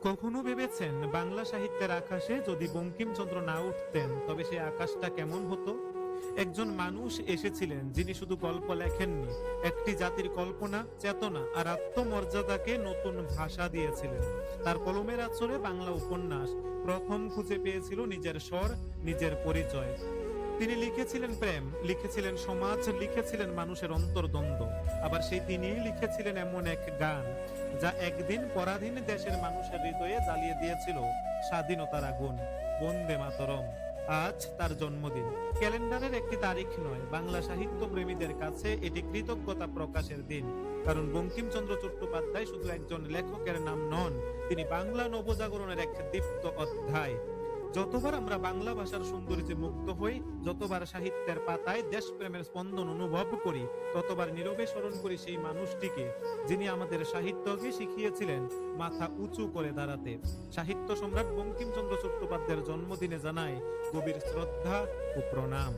কখনো ভেবেছেন বাংলা সাহিত্যের আকাশে যদি বঙ্কিমচন্দ্র না উঠতেন তবে সেই আকাশটা কেমন হতো? একজন মানুষ এসেছিলেন যিনি শুধু গল্প লেখেননি, একটি জাতির কল্পনা, চেতনা আর আত্মমর্যাদাকে নতুন ভাষা দিয়েছিলেন। তার কলমের আঁচড়ে বাংলা উপন্যাস প্রথম খুঁজে পেয়েছিল নিজের স্বর, নিজের পরিচয়। তিনি লিখেছিলেন প্রেম, লিখেছিলেন সমাজ, লিখেছিলেন মানুষের অন্তর্দ্বন্দ্ব। আবার সেই তিনিই লিখেছিলেন এমন এক গান যা একদিন পরাধীন দেশের মানুষের হৃদয়ে জ্বালিয়ে দিয়েছিল স্বাধীনতার আগুন, বন্দে মাতরম। আজ তার জন্মদিন। ক্যালেন্ডারের একটি তারিখ নয়, বাংলা সাহিত্য প্রেমীদের কাছে এটি কৃতজ্ঞতা প্রকাশের দিন। কারণ বঙ্কিমচন্দ্র চট্টোপাধ্যায় শুধু একজন লেখকের নাম নন, তিনি বাংলা নবজাগরণের এক দীপ্ত অধ্যায়। যতবার আমরা বাংলা ভাষার সৌন্দর্যে মুগ্ধ হই, যতবার সাহিত্যের পাতায় দেশপ্রেমের স্পন্দন অনুভব করি, ততবার নীরবে স্মরণ করি সেই মানুষটিকে যিনি আমাদের সাহিত্যকে শিখিয়েছিলেন মাথা উঁচু করে দাঁড়াতে। সাহিত্য সম্রাট বঙ্কিমচন্দ্র চট্টোপাধ্যায়ের জন্মদিনে জানায় গভীর শ্রদ্ধা ও প্রণাম।